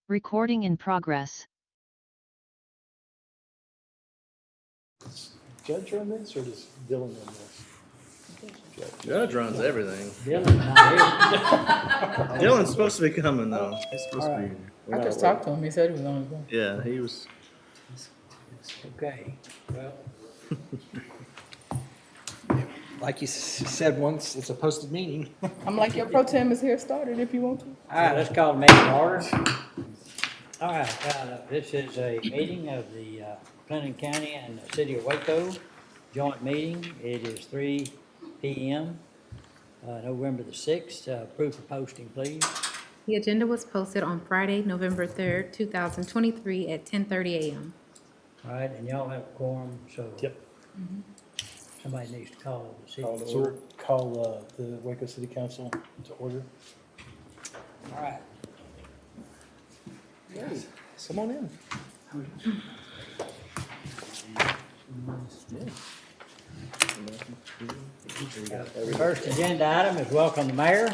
Recording in progress. Does Judge run this or does Dylan run this? Judge runs everything. Dylan's not here. Dylan's supposed to be coming though. He's supposed to be here. I just talked to him. He said he was on his way. Yeah, he was. Okay, well, Like you said once, it's a posted meeting. I'm like, your pro tem is here started if you want to. all right, let's call the meeting to order. All right, this is a meeting of the Clinton County and the City of Waco joint meeting. It is 3 p.m., November the 6th. Proof of posting, please. The agenda was posted on Friday, November 3rd, 2023 at 10:30 a.m. All right, and y'all have a quorum, so. Yep. Somebody needs to call the city. So we'll call the Waco City Council to order. All right. Come on in. First agenda item is welcome the mayor.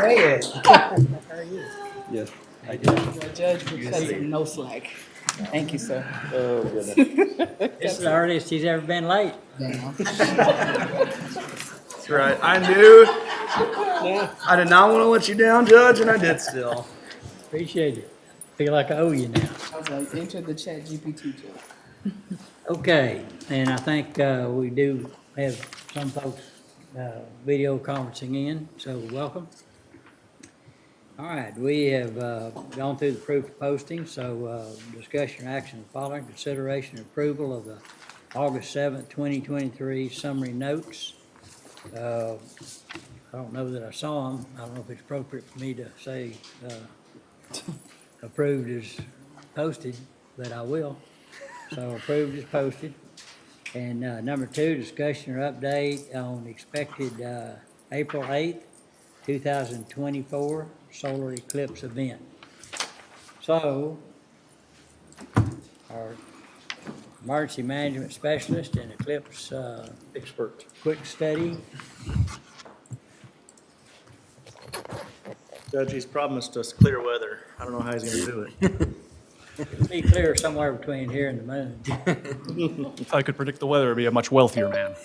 Mayor. Yes. The judge would say no slack. Thank you, sir. Oh, goodness. This is the earliest he's ever been late. That's right. I knew. I did not want to let you down, Judge, and I did still. Appreciate it. Feel like I owe you now. I was like, enter the chat GPT joke. Okay, and I think we do have some folks video conferencing in, so welcome. All right, we have gone through the proof of posting, so discussion or action following, consideration and approval of the August 7th, 2023 summary notes. I don't know that I saw them. I don't know if it's appropriate for me to say approved is posted, but I will. So approved is posted. And number 2, discussion or update on expected April 8th, 2024 solar eclipse event. So our emergency management specialist and eclipse Expert. quick study. Judge, he's promised us clear weather. I don't know how he's going to do it. It'll be clear somewhere between here and the moon. If I could predict the weather, I'd be a much wealthier man.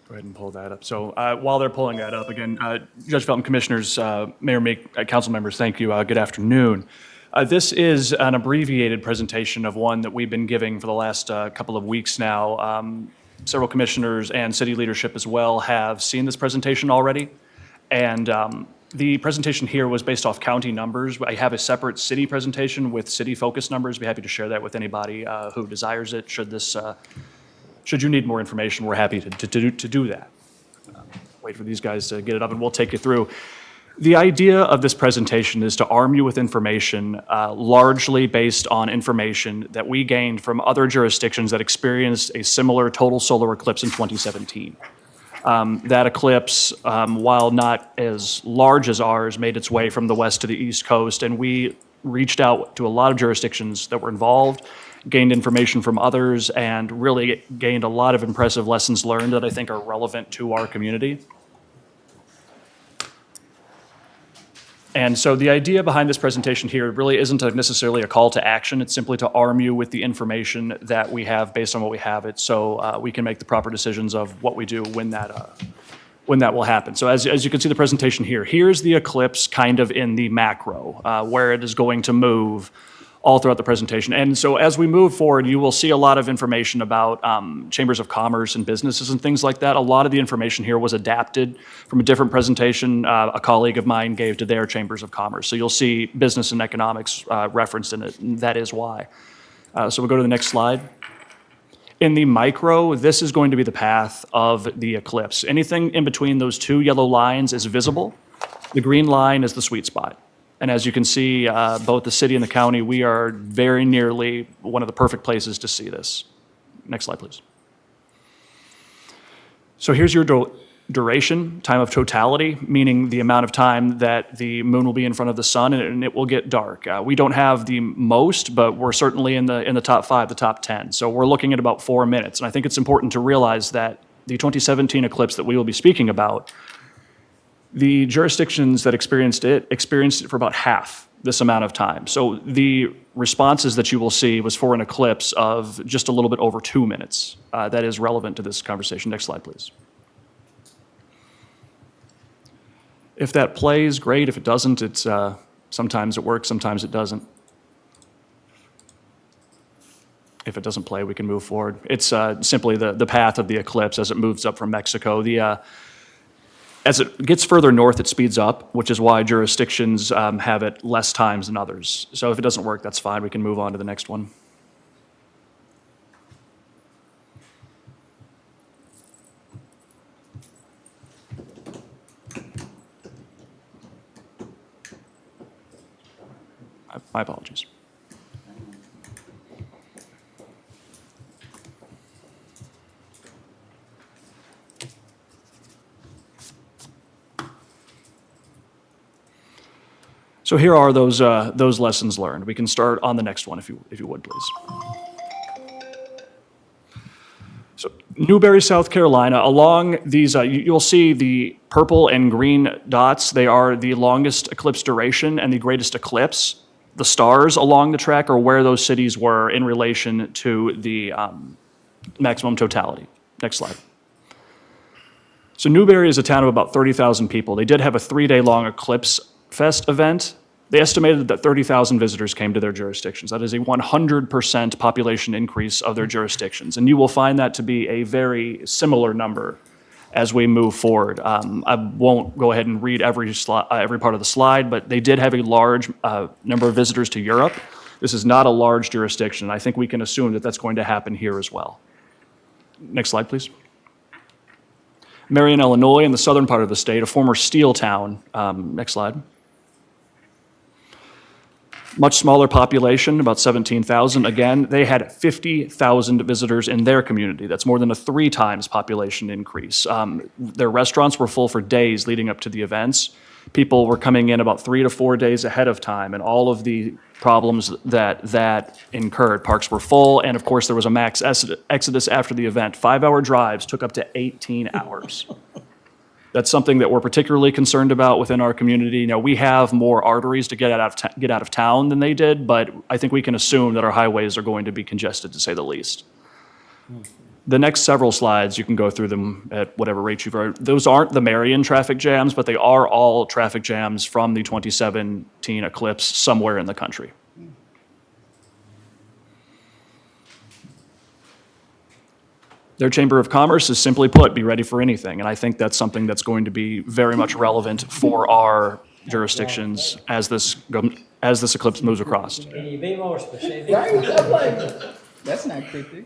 Go ahead and pull that up. So while they're pulling that up, again, Judge Felton, Commissioners, Mayor, Council members, thank you. Good afternoon. This is an abbreviated presentation of one that we've been giving for the last couple of weeks now. Several commissioners and city leadership as well have seen this presentation already. And the presentation here was based off county numbers. I have a separate city presentation with city focus numbers. Be happy to share that with anybody who desires it. Should you need more information, we're happy to do that. Wait for these guys to get it up and we'll take you through. The idea of this presentation is to arm you with information largely based on information that we gained from other jurisdictions that experienced a similar total solar eclipse in 2017. That eclipse, while not as large as ours, made its way from the west to the east coast, and we reached out to a lot of jurisdictions that were involved, gained information from others, and really gained a lot of impressive lessons learned that I think are relevant to our community. And so the idea behind this presentation here really isn't necessarily a call to action. It's simply to arm you with the information that we have based on what we have it, so we can make the proper decisions of what we do when that will happen. So as you can see the presentation here, here's the eclipse kind of in the macro, where it is going to move all throughout the presentation. And so as we move forward, you will see a lot of information about chambers of commerce and businesses and things like that. A lot of the information here was adapted from a different presentation a colleague of mine gave to their chambers of commerce. So you'll see business and economics referenced in it, and that is why. So we'll go to the next slide. In the micro, this is going to be the path of the eclipse. Anything in between those two yellow lines is visible. The green line is the sweet spot. And as you can see, both the city and the county, we are very nearly one of the perfect places to see this. Next slide, please. So here's your duration, time of totality, meaning the amount of time that the moon will be in front of the sun and it will get dark. We don't have the most, but we're certainly in the top 5, the top 10. So we're looking at about 4 minutes. And I think it's important to realize that the 2017 eclipse that we will be speaking about The jurisdictions that experienced it for about half this amount of time. So the responses that you will see was for an eclipse of just a little bit over 2 minutes. That is relevant to this conversation. Next slide, please. If that plays, great. If it doesn't, it's sometimes it works, sometimes it doesn't. If it doesn't play, we can move forward. It's simply the path of the eclipse as it moves up from Mexico. As it gets further north, it speeds up, which is why jurisdictions have it less times than others. So if it doesn't work, that's fine. We can move on to the next one. My apologies. So here are those lessons learned. We can start on the next one if you would, please. So Newberry, South Carolina, along these, you'll see the purple and green dots. They are the longest eclipse duration and the greatest eclipse. The stars along the track are where those cities were in relation to the maximum totality. Next slide. So Newberry is a town of about 30,000 people. They did have a 3-day-long Eclipse Fest event. They estimated that 30,000 visitors came to their jurisdictions. That is a 100% population increase of their jurisdictions. And you will find that to be a very similar number as we move forward. I won't go ahead and read every part of the slide, but they did have a large number of visitors to Europe. This is not a large jurisdiction. I think we can assume that that's going to happen here as well. Next slide, please. Marion, Illinois, in the southern part of the state, a former steel town. Next slide. Much smaller population, about 17,000. Again, they had 50,000 visitors in their community. That's more than a 3 times population increase. Their restaurants were full for days leading up to the events. People were coming in about 3 to 4 days ahead of time, and all of the problems that incurred. Parks were full, and of course there was a max exodus after the event. 5-hour drives took up to 18 hours. That's something that we're particularly concerned about within our community. You know, we have more arteries to get out of town than they did, but I think we can assume that our highways are going to be congested, to say the least. The next several slides, you can go through them at whatever rate you've heard. Those aren't the Marion traffic jams, but they are all traffic jams from the 2017 eclipse somewhere in the country. Their Chamber of Commerce is simply put, be ready for anything. And I think that's something that's going to be very much relevant for our jurisdictions as this eclipse moves across. Can you be more specific? That's not cryptic.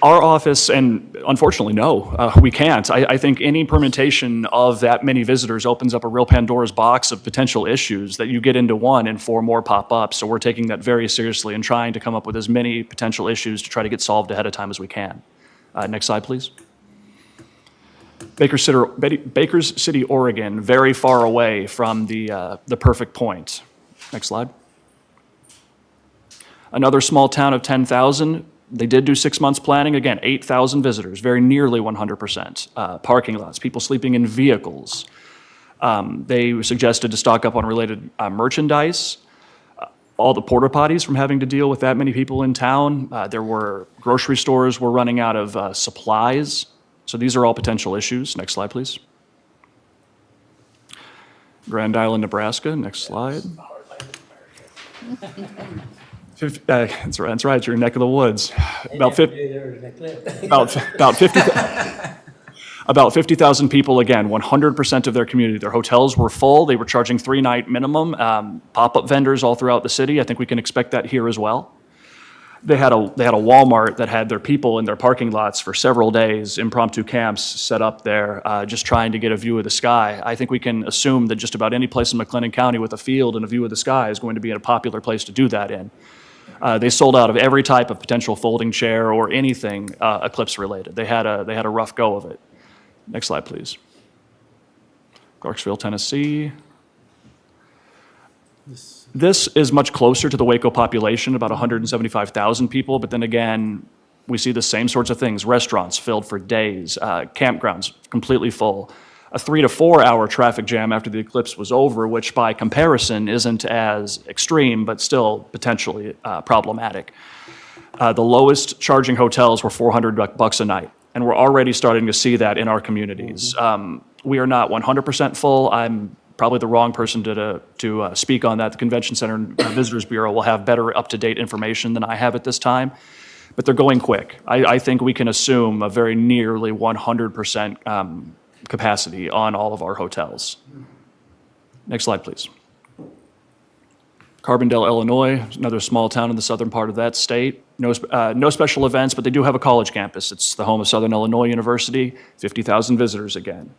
Our office, and unfortunately, no, we can't. I think any permutation of that many visitors opens up a real Pandora's box of potential issues that you get into one and 4 more pop up. So we're taking that very seriously and trying to come up with as many potential issues to try to get solved ahead of time as we can. Next slide, please. Baker's City, Oregon, very far away from the perfect point. Next slide. Another small town of 10,000. They did do 6 months planning. Again, 8,000 visitors, very nearly 100%. Parking lots, people sleeping in vehicles. They suggested to stock up on related merchandise. All the porta potties from having to deal with that many people in town. There were grocery stores were running out of supplies. So these are all potential issues. Next slide, please. Grand Island, Nebraska. Next slide. That's right. It's your neck of the woods. About 50,000 people, again, 100% of their community. Their hotels were full. They were charging 3-night minimum. Pop-up vendors all throughout the city. I think we can expect that here as well. They had a Walmart that had their people in their parking lots for several days, impromptu camps set up there, just trying to get a view of the sky. I think we can assume that just about any place in McLennan County with a field and a view of the sky is going to be a popular place to do that in. They sold out of every type of potential folding chair or anything eclipse related. They had a rough go of it. Next slide, please. Clarksville, Tennessee. This is much closer to the Waco population, about 175,000 people, but then again, we see the same sorts of things. Restaurants filled for days, campgrounds completely full. a 3 to 4 hour traffic jam after the eclipse was over, which by comparison isn't as extreme, but still potentially problematic. The lowest charging hotels were $400 a night, and we're already starting to see that in our communities. We are not 100% full. I'm probably the wrong person to speak on that. The Convention Center and Visitors Bureau will have better up-to-date information than I have at this time, but they're going quick. I think we can assume a very nearly 100% capacity on all of our hotels. Next slide, please. Carbondale, Illinois, another small town in the southern part of that state. No special events, but they do have a college campus. It's the home of Southern Illinois University, 50,000 visitors again.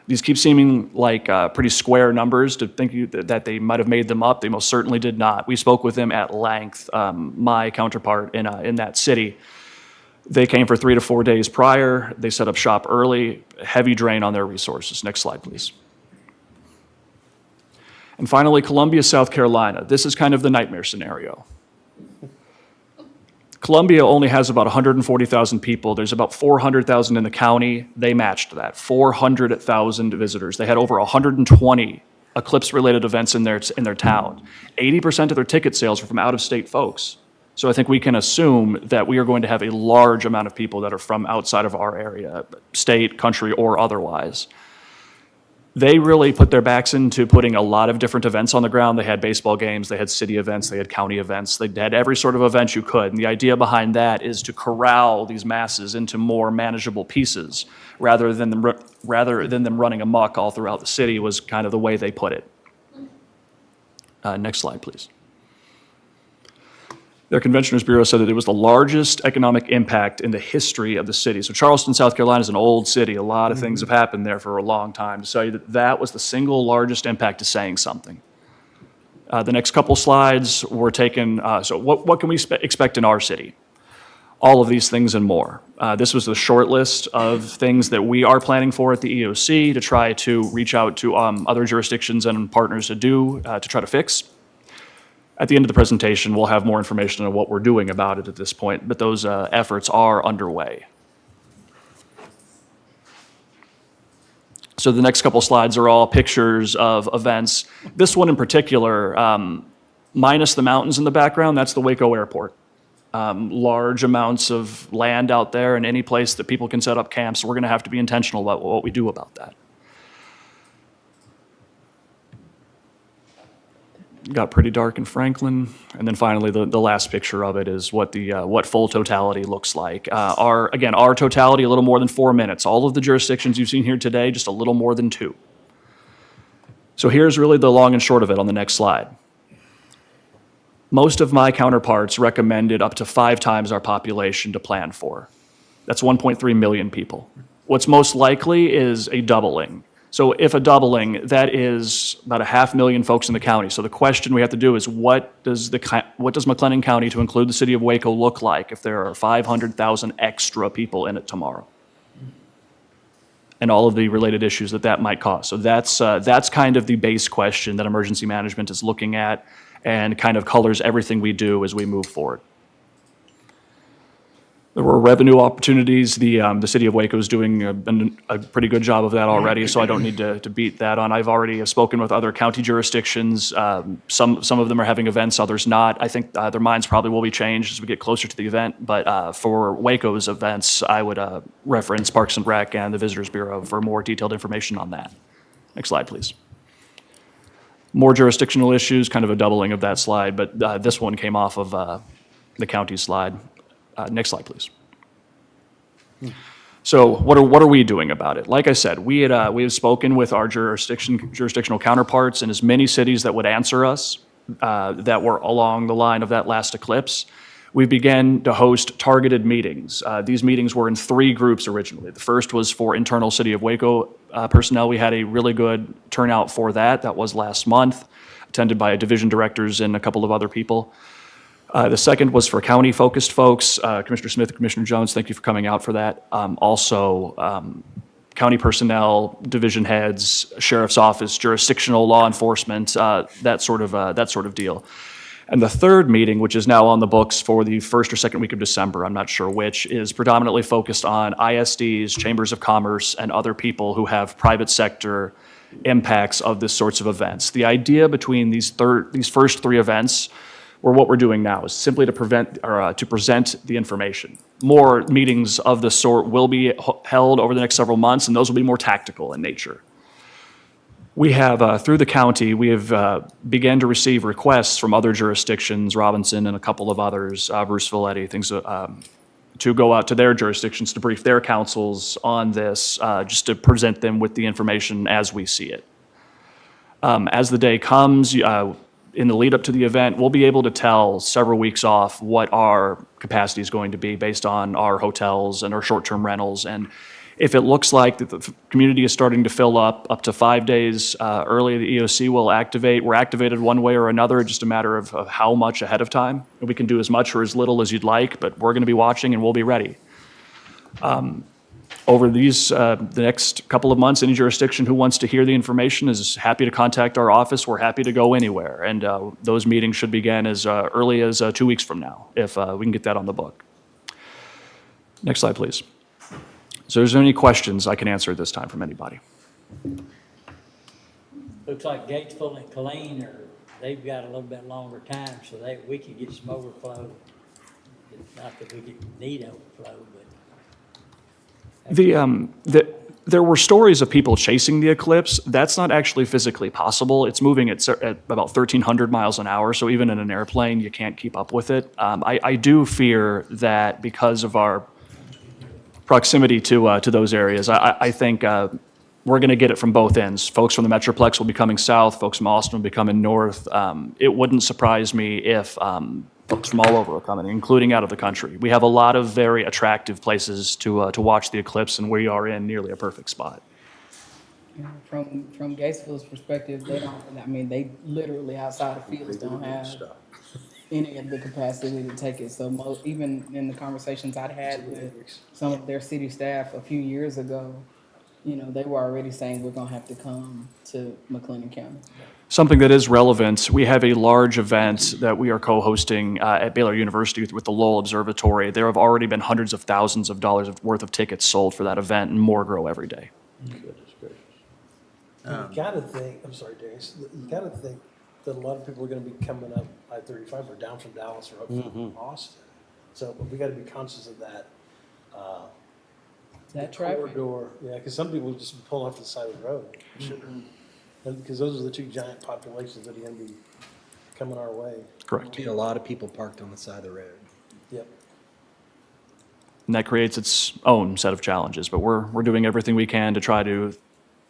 These keep seeming like pretty square numbers to think that they might have made them up. They most certainly did not. We spoke with them at length, my counterpart in that city. They came for 3 to 4 days prior. They set up shop early, heavy drain on their resources. Next slide, please. And finally, Columbia, South Carolina. This is kind of the nightmare scenario. Columbia only has about 140,000 people. There's about 400,000 in the county. They matched that, 400,000 visitors. They had over 120 eclipse-related events in their town. 80% of their ticket sales were from out-of-state folks. So I think we can assume that we are going to have a large amount of people that are from outside of our area, state, country, or otherwise. They really put their backs into putting a lot of different events on the ground. They had baseball games, they had city events, they had county events, they had every sort of event you could. And the idea behind that is to corral these masses into more manageable pieces rather than them running amok all throughout the city was kind of the way they put it. Next slide, please. Their Conventioners Bureau said that it was the largest economic impact in the history of the city. So Charleston, South Carolina is an old city. A lot of things have happened there for a long time. To tell you that that was the single largest impact is saying something. The next couple slides were taken, so what can we expect in our city? All of these things and more. This was the short list of things that we are planning for at the EOC to try to reach out to other jurisdictions and partners to try to fix. At the end of the presentation, we'll have more information on what we're doing about it at this point, but those efforts are underway. So the next couple slides are all pictures of events. This one in particular, minus the mountains in the background, that's the Waco Airport. Large amounts of land out there and any place that people can set up camps, so we're gonna have to be intentional about what we do about that. Got pretty dark in Franklin. And then finally, the last picture of it is what full totality looks like. Our totality, a little more than 4 minutes. All of the jurisdictions you've seen here today, just a little more than 2. So here's really the long and short of it on the next slide. Most of my counterparts recommended up to 5 times our population to plan for. That's 1.3 million people. What's most likely is a doubling. So if a doubling, that is about 500,000 folks in the county. So the question we have to do is what does McLennan County, to include the city of Waco, look like if there are 500,000 extra people in it tomorrow? And all of the related issues that might cause. So that's kind of the base question that emergency management is looking at and kind of colors everything we do as we move forward. There were revenue opportunities. The city of Waco is doing a pretty good job of that already, so I don't need to beat that on. I've already spoken with other county jurisdictions. Some of them are having events, others not. I think their minds probably will be changed as we get closer to the event, but for Waco's events, I would reference Parks and Rec and the Visitors Bureau for more detailed information on that. Next slide, please. More jurisdictional issues, kind of a doubling of that slide, but this one came off of the county slide. Next slide, please. So what are we doing about it? Like I said, we have spoken with our jurisdictional counterparts in as many cities that would answer us that were along the line of that last eclipse. We began to host targeted meetings. These meetings were in 3 groups originally. The first was for internal City of Waco personnel. We had a really good turnout for that. That was last month, attended by division directors and a couple of other people. The second was for county-focused folks. Commissioner Smith and Commissioner Jones, thank you for coming out for that. Also, county personnel, division heads, sheriff's office, jurisdictional law enforcement, that sort of deal. And the third meeting, which is now on the books for the first or second week of December, I'm not sure which, is predominantly focused on ISDs, chambers of commerce, and other people who have private sector impacts of this sorts of events. The idea between these first three events, or what we're doing now, is simply to present the information. More meetings of this sort will be held over the next several months, and those will be more tactical in nature. We have, through the county, we have began to receive requests from other jurisdictions, Robinson and a couple of others, Bruce Valetti, things, to go out to their jurisdictions to brief their councils on this, just to present them with the information as we see it. As the day comes, in the lead up to the event, we'll be able to tell several weeks off what our capacity is going to be based on our hotels and our short-term rentals. And if it looks like that the community is starting to fill up to 5 days early, the EOC will activate. We're activated one way or another, just a matter of how much ahead of time. And we can do as much or as little as you'd like, but we're going to be watching and we'll be ready. Over the next couple of months, any jurisdiction who wants to hear the information is happy to contact our office. We're happy to go anywhere. And those meetings should begin as early as 2 weeks from now, if we can get that on the book. Next slide, please. So is there any questions I can answer at this time from anybody? Looks like Gatesville and Killeen they've got a little bit longer time, so we could get some overflow. Not that we could need overflow, but. There were stories of people chasing the eclipse. That's not actually physically possible. It's moving at about 1,300 miles an hour, so even in an airplane, you can't keep up with it. I do fear that because of our proximity to those areas, I think we're going to get it from both ends. Folks from the Metroplex will be coming south. Folks from Austin will be coming north. It wouldn't surprise me if folks from all over are coming, including out of the country. We have a lot of very attractive places to watch the eclipse, and we are in nearly a perfect spot. From Gatesville's perspective, they don't, I mean, they literally outside of fields don't have any of the capacity to take it. So even in the conversations I'd had with some of their city staff a few years ago, you know, they were already saying we're gonna have to come to McLennan County. Something that is relevant, we have a large event that we are co-hosting at Baylor University with the Lowell Observatory. There have already been hundreds of thousands of dollars worth of tickets sold for that event, and more grow every day. Goodness gracious. You gotta think, I'm sorry, Darius, you gotta think that a lot of people are gonna be coming up I-35 or down from Dallas or up from Austin. So we gotta be conscious of that. That traffic. Corridor, yeah, because some people just pull off the side of the road. Because those are the two giant populations that are gonna be coming our way. Correct. Be a lot of people parked on the side of the road. Yep. And that creates its own set of challenges, but we're doing everything we can to try to,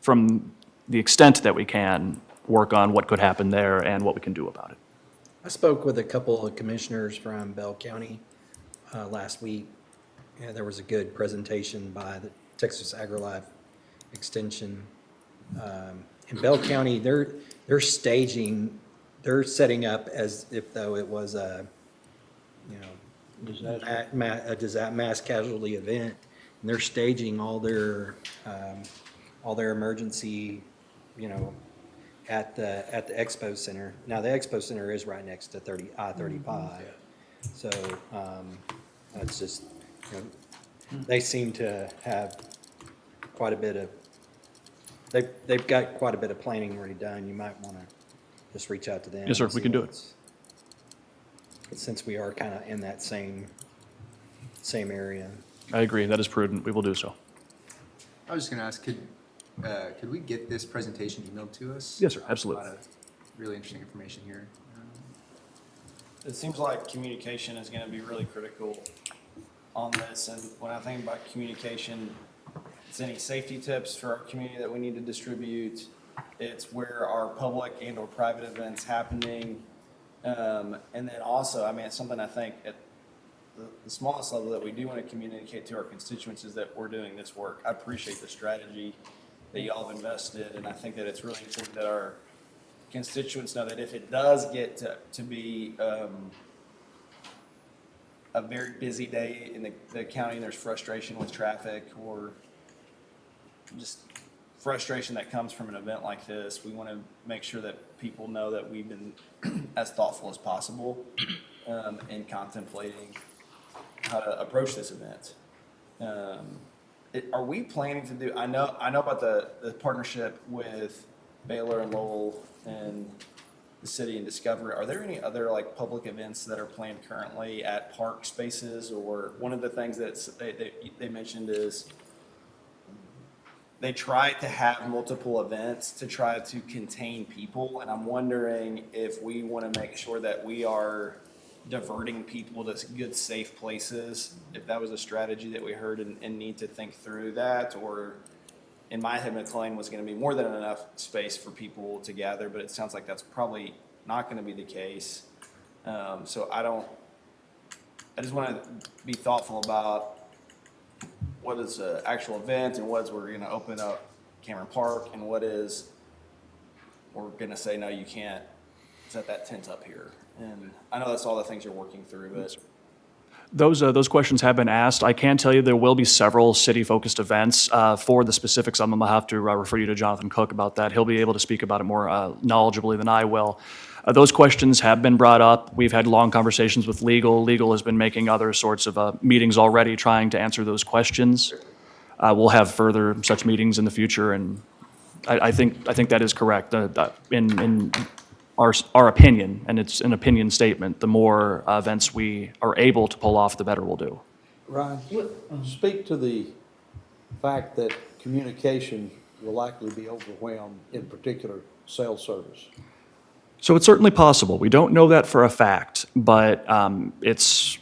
from the extent that we can, work on what could happen there and what we can do about it. I spoke with a couple of commissioners from Bell County last week. Yeah, there was a good presentation by the Texas AgriLife Extension. In Bell County, they're staging, they're setting up as if though it was a, you know, a mass casualty event, and they're staging all their emergency, you know, at the Expo Center. Now the Expo Center is right next to I-35, so it's just, you know, they seem to have quite a bit of. They've got quite a bit of planning already done. You might want to just reach out to them. Yes, sir, we can do it. Since we are kind of in that same area. I agree, that is prudent, we will do so. I was just going to ask, could we get this presentation emailed to us? Yes, sir, absolutely. A lot of really interesting information here. It seems like communication is going to be really critical on this, and when I think about communication, it's any safety tips for our community that we need to distribute. It's where our public and or private events happening. And then also, I mean, it's something I think at the smallest level that we do want to communicate to our constituents is that we're doing this work. I appreciate the strategy that y'all have invested, and I think that it's really important that our constituents know that if it does get to be a very busy day in the county and there's frustration with traffic or just frustration that comes from an event like this. We want to make sure that people know that we've been as thoughtful as possible in contemplating how to approach this event. Are we planning to do, I know about the partnership with Baylor and Lowell and the city and Discovery. Are there any other like public events that are planned currently at park spaces? Or one of the things that they mentioned is they try to have multiple events to try to contain people. And I'm wondering if we want to make sure that we are diverting people to good, safe places, if that was a strategy that we heard and need to think through that, or in my head, McLean was going to be more than enough space for people to gather, but it sounds like that's probably not going to be the case. So I just want to be thoughtful about what is an actual event and what is we're going to open up Cameron Park and what is we're going to say, no, you can't set that tent up here. And I know that's all the things you're working through, but Those questions have been asked. I can tell you there will be several city-focused events. For the specifics, I'm going to have to refer you to Jonathan Cook about that. He'll be able to speak about it more knowledgeably than I will. Those questions have been brought up. We've had long conversations with legal. Legal has been making other sorts of meetings already trying to answer those questions. We'll have further such meetings in the future, and I think that is correct. In our opinion, and it's an opinion statement, the more events we are able to pull off, the better we'll do. Ryan, speak to the fact that communication will likely be overwhelmed, in particular, cell service. So it's certainly possible. We don't know that for a fact, but it's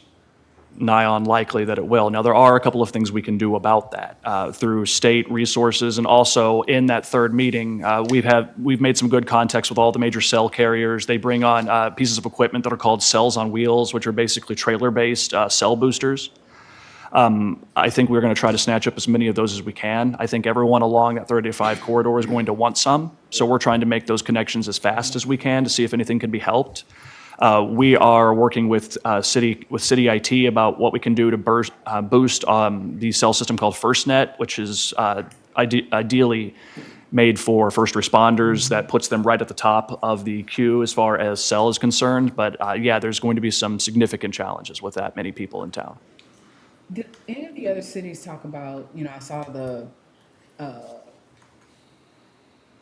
nigh on likely that it will. Now, there are a couple of things we can do about that through state resources, and also in that third meeting, we've made some good contacts with all the major cell carriers. They bring on pieces of equipment that are called cells on wheels, which are basically trailer-based cell boosters. I think we're going to try to snatch up as many of those as we can. I think everyone along that 35 corridor is going to want some, so we're trying to make those connections as fast as we can to see if anything can be helped. We are working with city IT about what we can do to boost the cell system called FirstNet, which is ideally made for first responders. That puts them right at the top of the queue as far as cell is concerned. But yeah, there's going to be some significant challenges with that many people in town. Did any of the other cities talk about, I saw the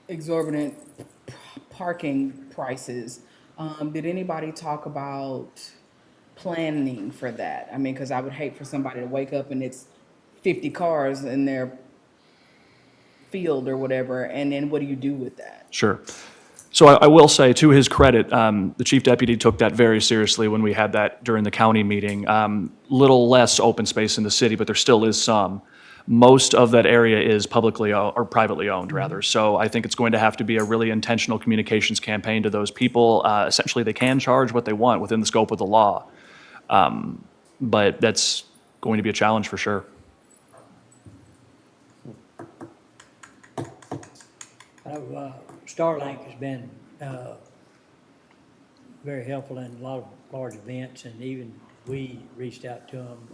exorbitant parking prices. Did anybody talk about planning for that? I mean, because I would hate for somebody to wake up and it's 50 cars in their field or whatever, and then what do you do with that? Sure. So I will say, to his credit, the chief deputy took that very seriously when we had that during the county meeting. Little less open space in the city, but there still is some. Most of that area is publicly or privately owned, rather. So I think it's going to have to be a really intentional communications campaign to those people. Essentially, they can charge what they want within the scope of the law. But that's going to be a challenge for sure. Starlink has been very helpful in a lot of large events, and even we reached out to them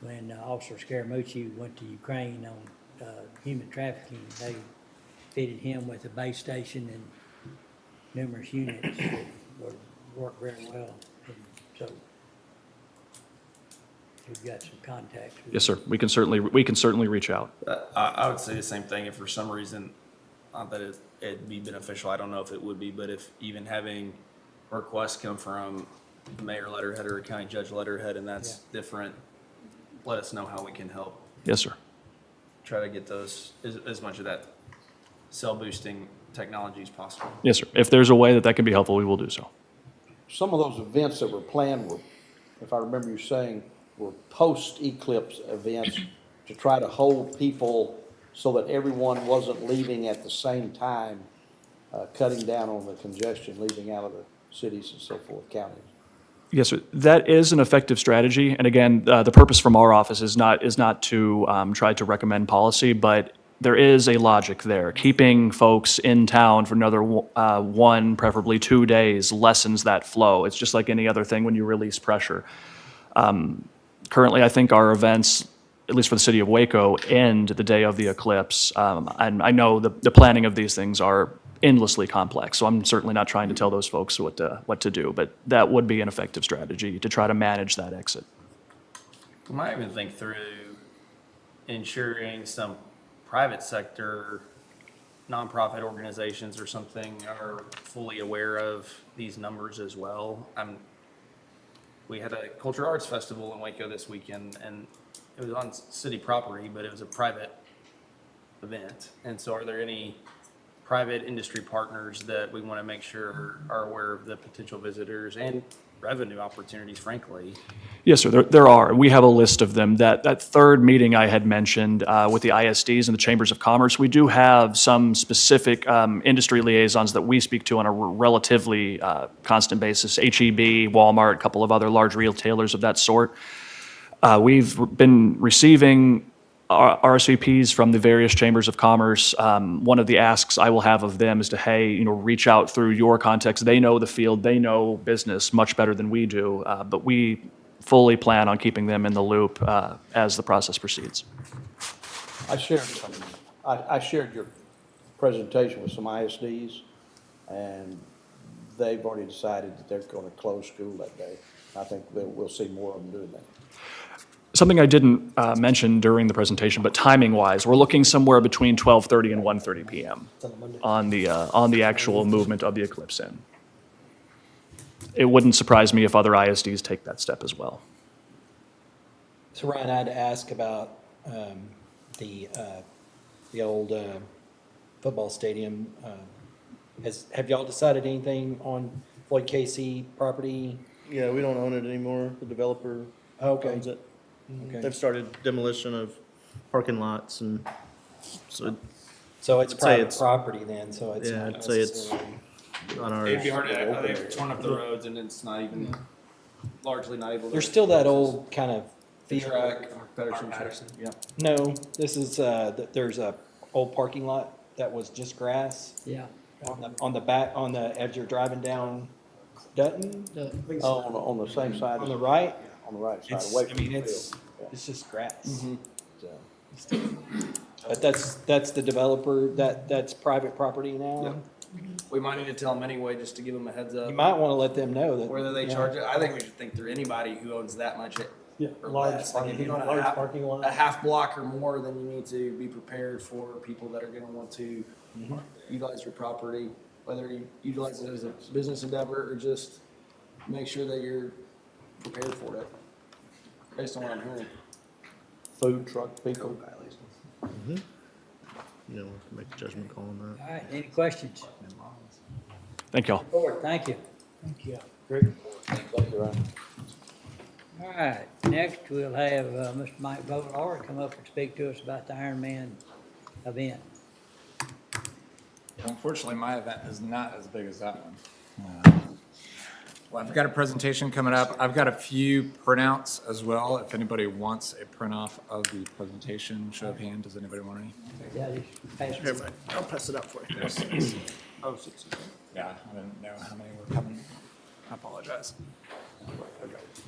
when Officer Scaramucci went to Ukraine on human trafficking. They fitted him with a base station and numerous units that worked very well. And so we've got some contacts. Yes, sir. We can certainly reach out. I would say the same thing. If for some reason, not that it'd be beneficial, I don't know if it would be, but if even having requests come from mayor letterhead or a county judge letterhead, and that's different, let us know how we can help. Yes, sir. Try to get those, as much of that cell boosting technology as possible. Yes, sir. If there's a way that can be helpful, we will do so. Some of those events that were planned were, if I remember you saying, were post-eclipse events to try to hold people so that everyone wasn't leaving at the same time, cutting down on the congestion, leaving out of the cities and so forth, counties. Yes, sir. That is an effective strategy. And again, the purpose from our office is not to try to recommend policy, but there is a logic there. Keeping folks in town for another one, preferably 2 days, lessens that flow. It's just like any other thing when you release pressure. Currently, I think our events at least for the city of Waco, end the day of the eclipse. And I know the planning of these things are endlessly complex, so I'm certainly not trying to tell those folks what to do, but that would be an effective strategy to try to manage that exit. We might even think through ensuring some private sector nonprofit organizations or something are fully aware of these numbers as well. We had a cultural arts festival in Waco this weekend, and it was on city property, but it was a private event. And so are there any private industry partners that we want to make sure are aware of the potential visitors and revenue opportunities, frankly? Yes, sir, there are. We have a list of them. That third meeting I had mentioned with the ISDs and the Chambers of Commerce, we do have some specific industry liaisons that we speak to on a relatively constant basis. HEB, Walmart, a couple of other large retailers of that sort. We've been receiving RSVPs from the various chambers of commerce. One of the asks I will have of them is to, hey, reach out through your context. They know the field, they know business much better than we do, but we fully plan on keeping them in the loop as the process proceeds. I shared your presentation with some ISDs, and they've already decided that they're going to close school that day. I think we'll see more of them doing that. Something I didn't mention during the presentation, but timing-wise, we're looking somewhere between 12:30 and 1:30 p.m. on the actual movement of the eclipse in. It wouldn't surprise me if other ISDs take that step as well. So Ryan, I'd ask about the old football stadium. Have y'all decided anything on Floyd Casey property? Yeah, we don't own it anymore. The developer Okay. owns it. Okay. They've started demolition of parking lots, and so So it's I'd say private it's- property then, so it's yeah, not I'd say it's necessarily. on ours. It'd be hard to, they've torn up the roads and it's not even, largely not able to. There's still that old kind of The field. track, Patterson track, yeah. No, this is, there's a old parking lot that was just grass Yeah. on the back, as you're driving down Dutton, Oh, on the same side? on the right. On the right side, It's, away I from mean, the it's, field. Yeah. it's just grass. So, But that's the developer, that's private property now. We might need to tell them anyway, just to give them a heads up. You might want to let them know that. Whether they yeah. charge it, I think we should think through anybody who owns that much Yeah, or large less. Like if you own large parking lot. a half block or more, then you need to be prepared for people that are gonna want to utilize your property, whether you utilize it as a business endeavor or just make sure that you're prepared for it, based on what I'm hearing. Food truck people. You know, make a judgment call on that. All right, any questions? Thank y'all. Board, thank you. Thank you. Great. Thank you, Ryan. All right, next we'll have Mr. Mike Vogelauer come up and speak to us about the Ironman event. Unfortunately, my event is not as big as that one. Well, I've got a presentation coming up. I've got a few printouts as well. If anybody wants a print off of the presentation, show of hand, does anybody want any? Yeah, just pass it. Here, I'll pass it up for you. Oh, 6. Yeah, I didn't know how many were coming. I apologize.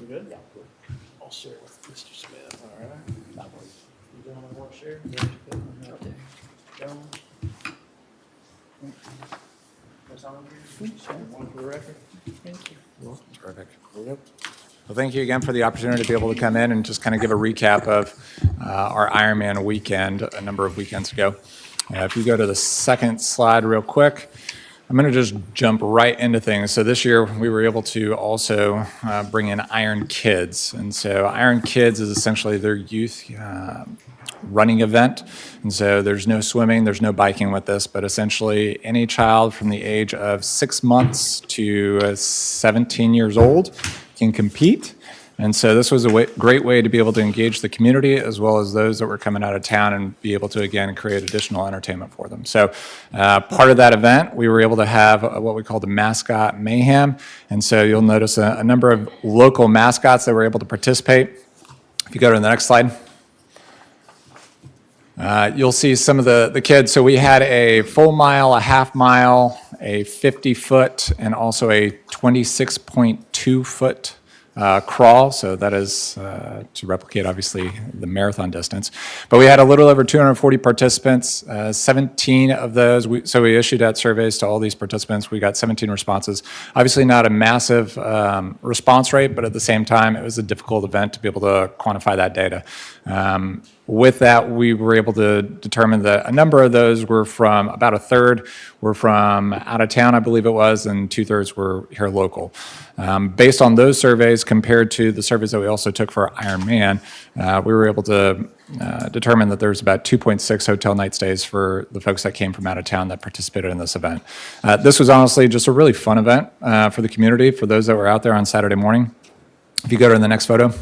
We good? Yeah. I'll share it with Mr. Smith. All right. You gentlemen want to share? Right there. Gentlemen? That's on here? One for the record? Terrific. Well, thank you again for the opportunity to be able to come in and just kind of give a recap of our Ironman weekend a number of weekends ago. If you go to the second slide real quick, I'm going to just jump right into things. So this year we were able to also bring in Iron Kids. And so Iron Kids is essentially their youth running event. And so there's no swimming, there's no biking with this, but essentially any child from the age of 6 months to 17 years old can compete. And so this was a great way to be able to engage the community as well as those that were coming out of town and be able to, again, create additional entertainment for them. So part of that event, we were able to have what we call the mascot mayhem. And so you'll notice a number of local mascots that were able to participate. If you go to the next slide. You'll see some of the kids. So we had a full mile, a half mile, a 50-foot, and also a 26.2-foot crawl, so that is to replicate, obviously, the marathon distance. But we had a little over 240 participants, 17 of those, so we issued out surveys to all these participants. We got 17 responses. Obviously not a massive response rate, but at the same time, it was a difficult event to be able to quantify that data. With that, we were able to determine that a number of those were from, about a third were from out of town, I believe it was, and 2/3 were here local. Based on those surveys compared to the surveys that we also took for Ironman, we were able to determine that there was about 2.6 hotel night stays for the folks that came from out of town that participated in this event. This was honestly just a really fun event for the community, for those that were out there on Saturday morning. If you go to the next photo,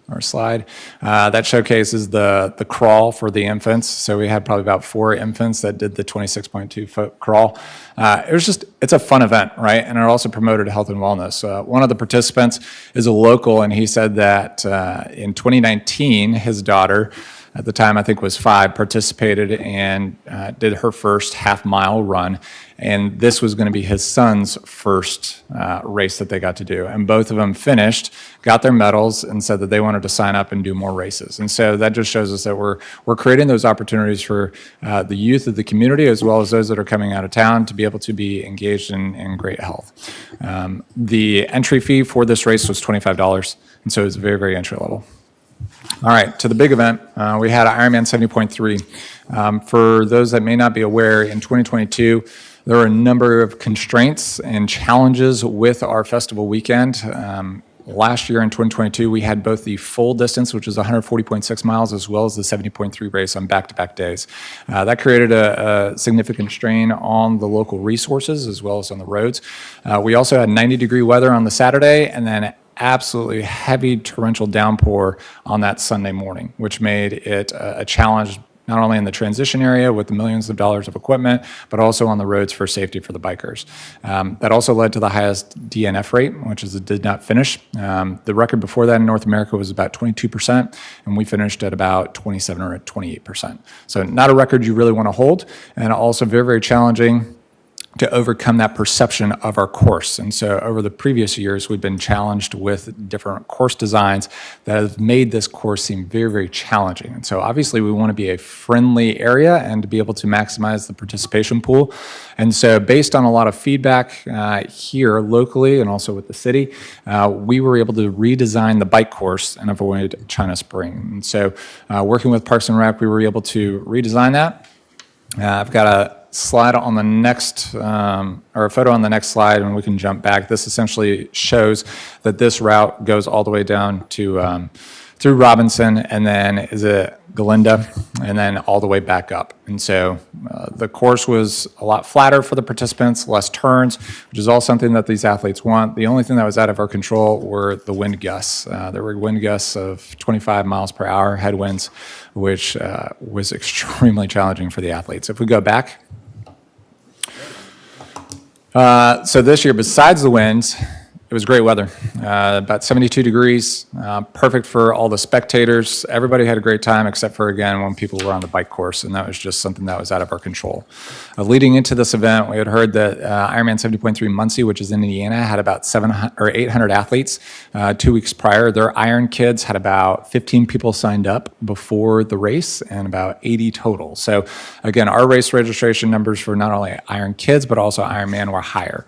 or slide, that showcases the crawl for the infants. So we had probably about 4 infants that did the 26.2 foot crawl. It's a fun event, right? And it also promoted health and wellness. One of the participants is a local, and he said that in 2019, his daughter, at the time I think was 5, participated and did her first half-mile run. And this was going to be his son's first race that they got to do. And both of them finished, got their medals, and said that they wanted to sign up and do more races. And so that just shows us that we're creating those opportunities for the youth of the community, as well as those that are coming out of town, to be able to be engaged in great health. The entry fee for this race was $25, and so it's very, very entry level. All right, to the big event, we had Ironman 70.3. For those that may not be aware, in 2022, there were a number of constraints and challenges with our festival weekend. Last year in 2022, we had both the full distance, which is 140.6 miles, as well as the 70.3 race on back-to-back days. That created a significant strain on the local resources as well as on the roads. We also had 90-degree weather on the Saturday, and then absolutely heavy torrential downpour on that Sunday morning, which made it a challenge not only in the transition area with the millions of dollars of equipment, but also on the roads for safety for the bikers. That also led to the highest DNF rate, which is it did not finish. The record before that in North America was about 22%, and we finished at about 27 or 28%. So not a record you really want to hold, and also very, very challenging to overcome that perception of our course. And so over the previous years, we've been challenged with different course designs that have made this course seem very, very challenging. And so obviously we want to be a friendly area and to be able to maximize the participation pool. And so based on a lot of feedback here locally and also with the city, we were able to redesign the bike course and avoid China Spring. And so working with Parks and Rec, we were able to redesign that. I've got a slide on the next, or a photo on the next slide, and we can jump back. This essentially shows that this route goes all the way down to through Robinson, and then is it Galinda, and then all the way back up. And so the course was a lot flatter for the participants, less turns, which is all something that these athletes want. The only thing that was out of our control were the wind gusts. There were wind gusts of 25 miles per hour headwinds, which was extremely challenging for the athletes. If we go back, so this year, besides the winds, it was great weather, about 72 degrees, perfect for all the spectators. Everybody had a great time, except for, again, when people were on the bike course, and that was just something that was out of our control. Leading into this event, we had heard that Ironman 70.3 Muncie, which is in Indiana, had about 700 or 800 athletes 2 weeks prior. Their Iron Kids had about 15 people signed up before the race, and about 80 total. So, again, our race registration numbers for not only Iron Kids, but also Ironman were higher.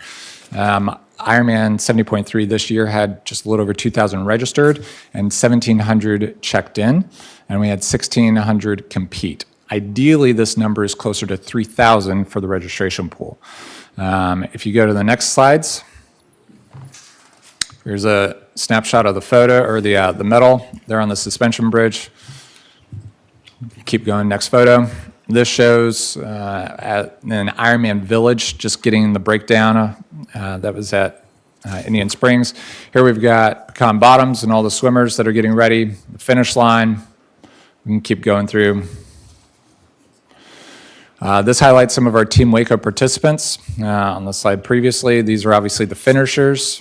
Ironman 70.3 this year had just a little over 2,000 registered and 1,700 checked in, and we had 1,600 compete. Ideally, this number is closer to 3,000 for the registration pool. If you go to the next slides, here's a snapshot of the photo, or the medal there on the suspension bridge. Keep going, next photo. This shows at an Ironman Village, just getting the breakdown that was at Indian Springs. Here we've got pecan bottoms and all the swimmers that are getting ready, the finish line. We can keep going through. This highlights some of our Team Waco participants on the slide previously. These are obviously the finishers.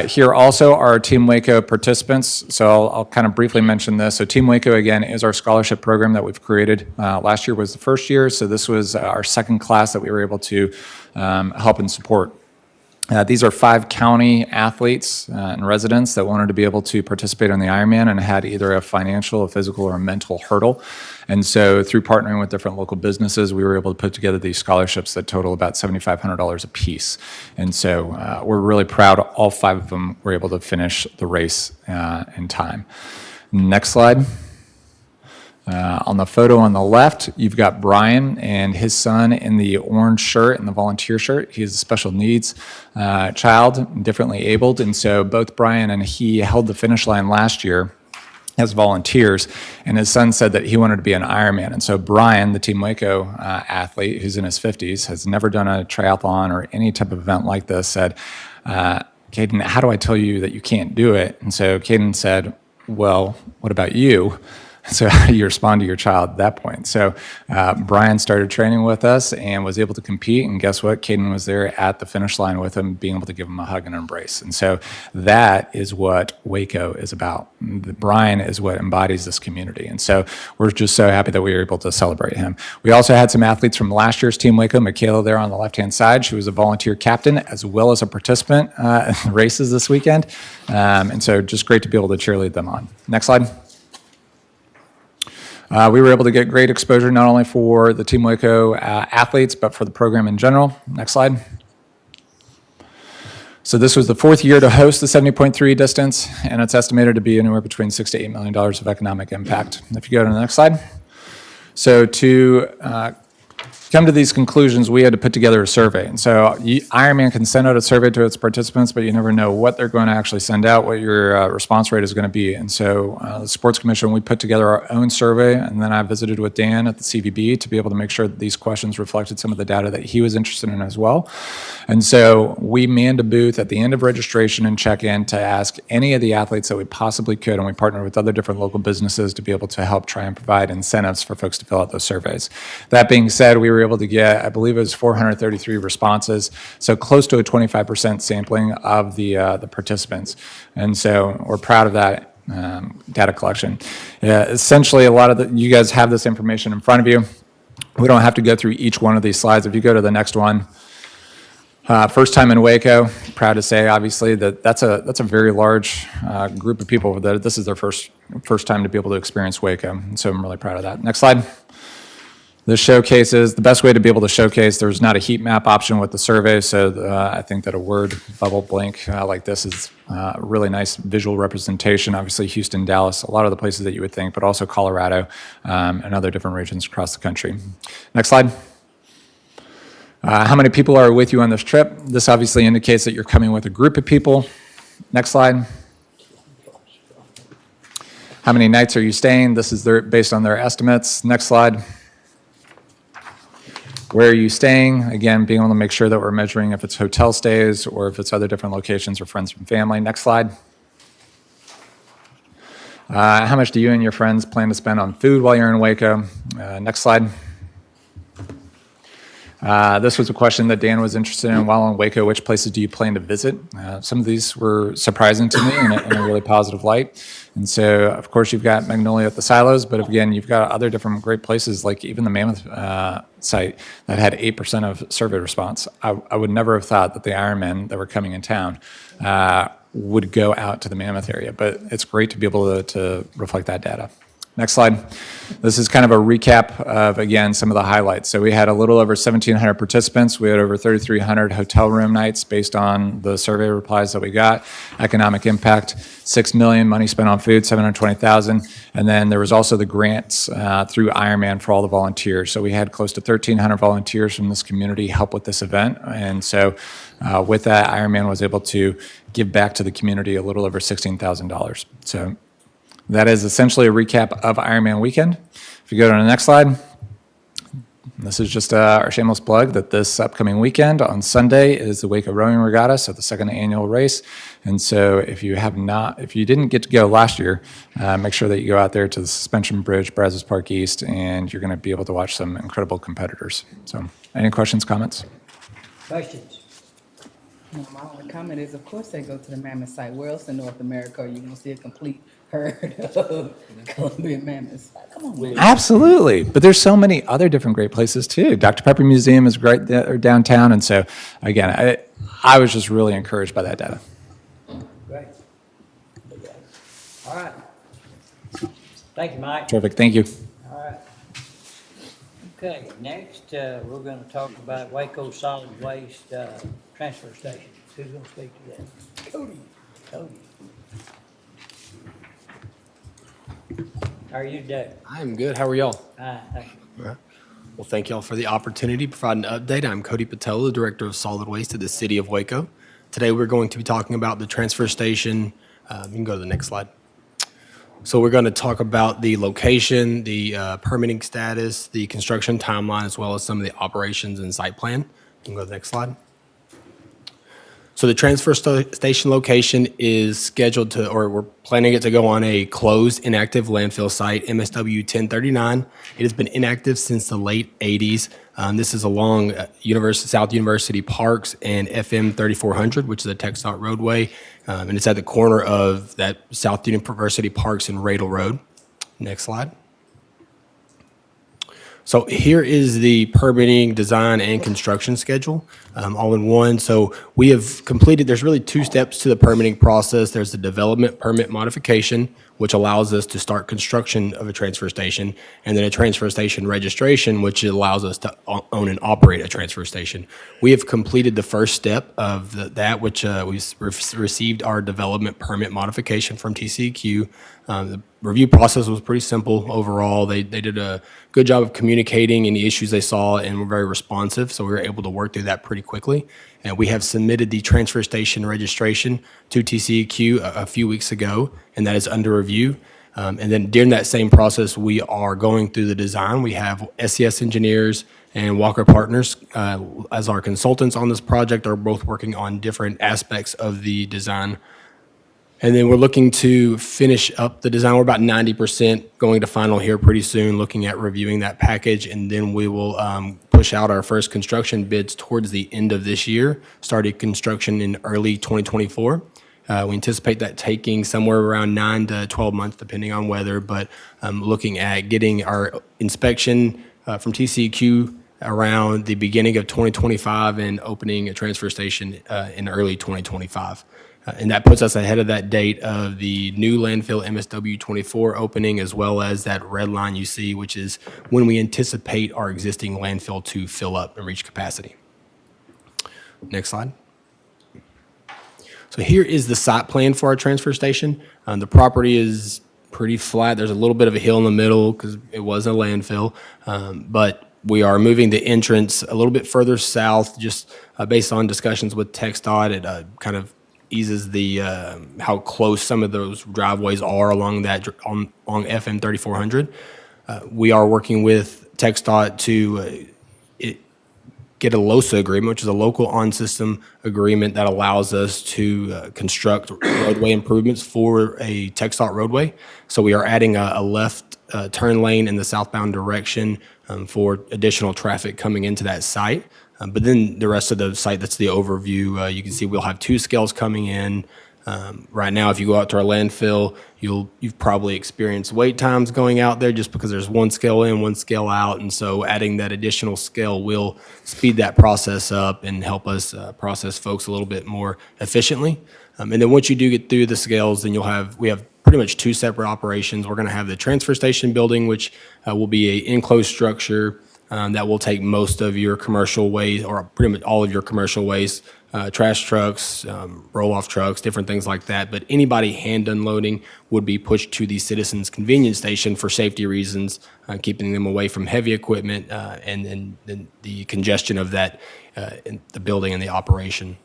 Here also are Team Waco participants, so I'll kind of briefly mention this. So Team Waco, again, is our scholarship program that we've created. Last year was the first year, so this was our second class that we were able to help and support. These are 5 county athletes and residents that wanted to be able to participate in the Ironman and had either a financial, a physical, or a mental hurdle. And so through partnering with different local businesses, we were able to put together these scholarships that total about $7,500 a piece. And so we're really proud all 5 of them were able to finish the race in time. Next slide. On the photo on the left, you've got Brian and his son in the orange shirt and the volunteer shirt. He is a special needs child, differently abled, and so both Brian and he held the finish line last year as volunteers, and his son said that he wanted to be an Ironman. And so Brian, the Team Waco athlete, who's in his 50s, has never done a triathlon or any type of event like this, said, Caden, how do I tell you that you can't do it? And so Caden said, well, what about you? So how do you respond to your child at that point? So Brian started training with us and was able to compete. And guess what? Caden was there at the finish line with him, being able to give him a hug and an embrace. And so that is what Waco is about. Brian is what embodies this community. And so we're just so happy that we were able to celebrate him. We also had some athletes from last year's Team Waco. Michaela there on the left-hand side. She was a volunteer captain as well as a participant in the races this weekend. And so just great to be able to cheerlead them on. Next slide. We were able to get great exposure not only for the Team Waco athletes, but for the program in general. Next slide. So this was the 4th year to host the 70.3 distance, and it's estimated to be anywhere between $6 to $8 million of economic impact. If you go to the next slide. So to come to these conclusions, we had to put together a survey. And so Ironman can send out a survey to its participants, but you never know what they're going to actually send out, what your response rate is going to be. And so the Sports Commission, we put together our own survey, and then I visited with Dan at the CVB to be able to make sure that these questions reflected some of the data that he was interested in as well. And so we manned a booth at the end of registration and check-in to ask any of the athletes that we possibly could, and we partnered with other different local businesses to be able to help try and provide incentives for folks to fill out those surveys. That being said, we were able to get, I believe it was 433 responses, so close to a 25% sampling of the participants. And so we're proud of that data collection. Essentially, a lot of you guys have this information in front of you. We don't have to go through each one of these slides. If you go to the next one, first time in Waco, proud to say, obviously, that's a very large group of people that this is their first time to be able to experience Waco. And so I'm really proud of that. Next slide. This showcases the best way to be able to showcase. There's not a heat map option with the survey, so I think that a word bubble blank like this is a really nice visual representation. Obviously, Houston, Dallas, a lot of the places that you would think, but also Colorado and other different regions across the country. Next slide. How many people are with you on this trip? This obviously indicates that you're coming with a group of people. Next slide. How many nights are you staying? This is based on their estimates. Next slide. Where are you staying? Again, being able to make sure that we're measuring if it's hotel stays or if it's other different locations or friends and family. Next slide. How much do you and your friends plan to spend on food while you're in Waco? Next slide. This was a question that Dan was interested in while in Waco. Which places do you plan to visit? Some of these were surprising to me in a really positive light. And so, of course, you've got Magnolia at the Silos, but again, you've got other different great places, like even the Mammoth site that had 8% of survey response. I would never have thought that the Ironmen that were coming in town would go out to the Mammoth area, but it's great to be able to reflect that data. Next slide. This is kind of a recap of, again, some of the highlights. So we had a little over 1,700 participants. We had over 3,300 hotel room nights based on the survey replies that we got. Economic impact, $6 million, money spent on food, $720,000. And then there was also the grants through Ironman for all the volunteers. So we had close to 1,300 volunteers from this community help with this event. And so with that, Ironman was able to give back to the community a little over $16,000. So that is essentially a recap of Ironman weekend. If you go to the next slide, this is just our shameless plug that this upcoming weekend on Sunday is the Waco Rowing Regatta, so the second annual race. And so if you didn't get to go last year, make sure that you go out there to the Suspension Bridge, Brazos Park East, and you're going to be able to watch some incredible competitors. So any questions, comments? Questions? My only comment is, of course, they go to the mammoth site. Where else in North America are you gonna see a complete herd of Colombian mammoths? Come on, man. Absolutely. But there's so many other different great places too. Dr. Pepper Museum is great there downtown. And so, again, I was just really encouraged by that data. Great. All right. Thank you, Mike. Terrific. Thank you. All right. Okay, next, we're gonna talk about Waco Solid Waste, Transfer Station. Who's gonna speak to that? Cody. Cody. How are you today? I'm good. How are y'all? Fine, thank you. Well, thank y'all for the opportunity to provide an update. I'm Cody Patel, the Director of Solid Waste at the City of Waco. Today, we're going to be talking about the transfer station. You can go to the next slide. So we're going to talk about the location, the permitting status, the construction timeline, as well as some of the operations and site plan. You can go to the next slide. So the transfer station location is scheduled to, or we're planning it to go on a closed inactive landfill site, MSW 1039. It has been inactive since the late 80s. This is along South University Parks and FM 3400, which is a TxDOT roadway. And it's at the corner of that South University Parks and Radel Road. Next slide. So here is the permitting, design, and construction schedule, all in one. So we have completed, there's really two steps to the permitting process. There's the development permit modification, which allows us to start construction of a transfer station, and then a transfer station registration, which allows us to own and operate a transfer station. We have completed the first step of that, which we received our development permit modification from TCEQ. The review process was pretty simple overall. They did a good job of communicating any issues they saw and were very responsive, so we were able to work through that pretty quickly. And we have submitted the transfer station registration to TCEQ a few weeks ago, and that is under review. And then during that same process, we are going through the design. We have SES engineers and Walker Partners as our consultants on this project, are both working on different aspects of the design. And then we're looking to finish up the design. We're about 90% going to final here pretty soon, looking at reviewing that package. And then we will push out our first construction bids towards the end of this year, starting construction in early 2024. We anticipate that taking somewhere around 9 to 12 months, depending on weather, but looking at getting our inspection from TCEQ around the beginning of 2025 and opening a transfer station in early 2025. And that puts us ahead of that date of the new landfill MSW 24 opening, as well as that red line you see, which is when we anticipate our existing landfill to fill up and reach capacity. Next slide. So here is the site plan for our transfer station. The property is pretty flat. There's a little bit of a hill in the middle because it was a landfill, but we are moving the entrance a little bit further south, just based on discussions with TxDOT. It kind of eases the how close some of those driveways are along that on FM 3400. We are working with TxDOT to get a LOSA agreement, which is a local on-system agreement that allows us to construct roadway improvements for a TxDOT roadway. So we are adding a left turn lane in the southbound direction for additional traffic coming into that site. But then the rest of the site, that's the overview. You can see we'll have two scales coming in. Right now, if you go out to our landfill, you've probably experienced wait times going out there just because there's one scale in, one scale out. And so adding that additional scale will speed that process up and help us process folks a little bit more efficiently. And then once you do get through the scales, then we have pretty much two separate operations. We're going to have the transfer station building, which will be an enclosed structure that will take most of your commercial waste, or pretty much all of your commercial waste, trash trucks, roll-off trucks, different things like that. But anybody hand unloading would be pushed to the Citizens Convenience Station for safety reasons, keeping them away from heavy equipment and the congestion of that in the building and the operation.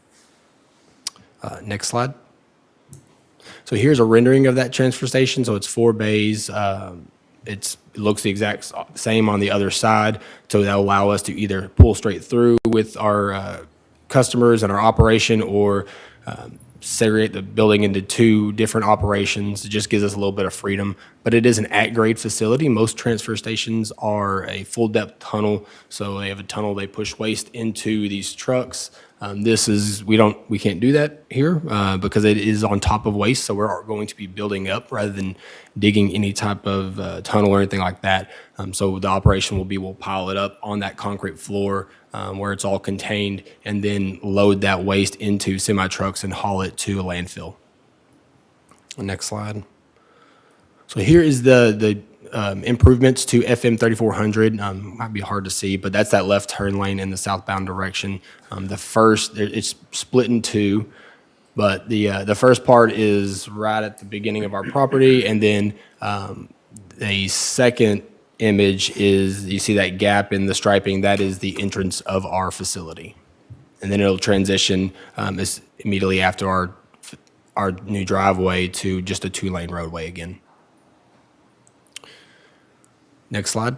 Next slide. So here's a rendering of that transfer station. So it's 4 bays. It looks the exact same on the other side, so that'll allow us to either pull straight through with our customers and our operation, or segregate the building into 2 different operations. It just gives us a little bit of freedom, but it is an at-grade facility. Most transfer stations are a full-depth tunnel, so they have a tunnel, they push waste into these trucks, We can't do that here because it is on top of waste, so we're going to be building up rather than digging any type of tunnel or anything like that. So the operation we'll pile it up on that concrete floor where it's all contained, and then load that waste into semi trucks and haul it to a landfill. Next slide. So here is the improvements to FM 3400. Might be hard to see, but that's that left turn lane in the southbound direction. It's split in two, but the first part is right at the beginning of our property, and then the second image is, you see that gap in the striping, that is the entrance of our facility. And then it'll transition immediately after our new driveway to just a 2-lane roadway again. Next slide.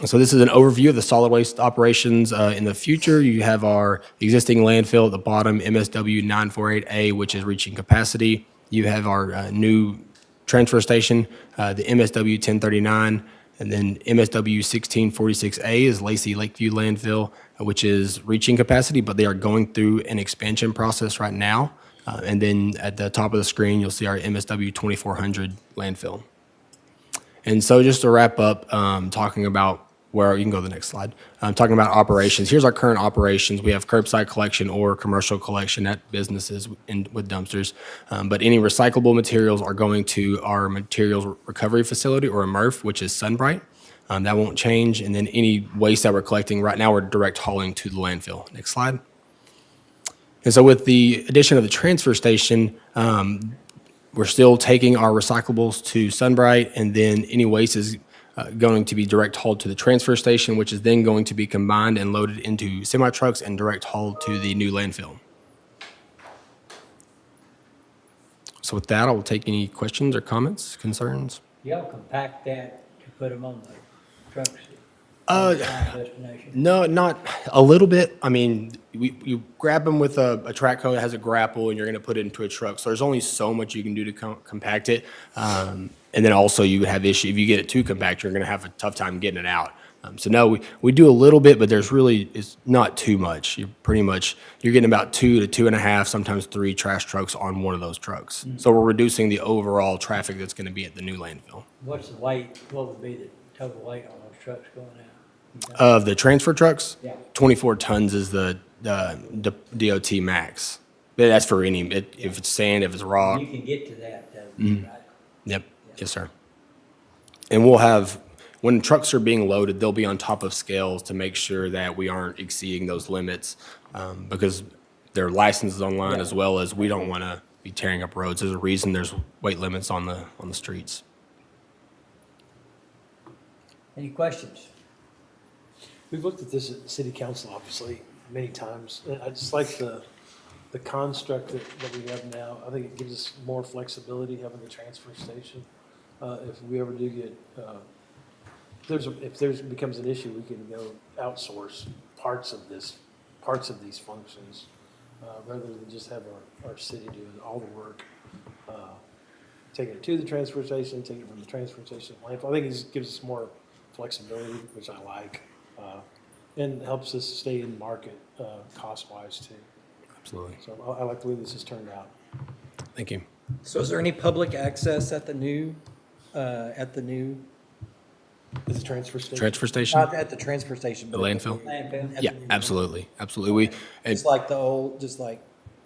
So this is an overview of the solid waste operations in the future. You have our existing landfill at the bottom, MSW 948A, which is reaching capacity. You have our new transfer station, the MSW 1039, and then MSW 1646A is Lacey Lakeview Landfill, which is reaching capacity, but they are going through an expansion process right now. And then at the top of the screen, you'll see our MSW 2400 landfill. And so just to wrap up, talking about you can go to the next slide, talking about operations. Here's our current operations. We have curbside collection or commercial collection at businesses with dumpsters. But any recyclable materials are going to our materials recovery facility, or a MRF, which is Sunbright. That won't change. And then any waste that we're collecting right now, we're direct hauling to the landfill. Next slide. And so with the addition of the transfer station, we're still taking our recyclables to Sunbright, and then any waste is going to be direct hauled to the transfer station, which is then going to be combined and loaded into semi trucks and direct hauled to the new landfill. So with that, I will take any questions or comments, concerns. Y'all compact that to put them on the trucks? Destination? No, not a little bit. I mean, you grab them with a track hoe that has a grapple, and you're going to put it into a truck. So there's only so much you can do to compact it. And then also you would have issue if you get it too compact, you're going to have a tough time getting it out. So no, we do a little bit, but it's not too much. You're getting about 2 to 2.5, sometimes 3 trash trucks on one of those trucks. Mm-hmm. So we're reducing the overall traffic that's going to be at the new landfill. What's the weight? What would be the total weight on those trucks going out? Of the transfer trucks? Yeah. 24 tons is the DOT max. But that's for if it's sand, if it's rock. You can get to that, though, Mm-hmm. right? Yep. Yeah. Yes, sir. And we'll have, when trucks are being loaded, they'll be on top of scales to make sure that we aren't exceeding those limits, because their license is online, as well as we don't want to be tearing up roads. There's a reason there's weight limits on the streets. Any questions? We've looked at this at city council, obviously, many times. And I just like the construct that we have now. I think it gives us more flexibility having the transfer station. If we ever do get, if there's becomes an issue, we can go outsource parts of these functions, rather than just have our city doing all the work. Taking it to the transfer station, taking it from the transfer station to landfill. I think it gives us more flexibility, which I like. And helps us stay in market cost-wise too. Absolutely. So I like the way this has turned out. Thank you. So is there any public access at the new? Is the transfer station? Transfer station? Not at the transfer station, The but at landfill? at Yeah, the new- absolutely. Absolutely. It's like the old, just like,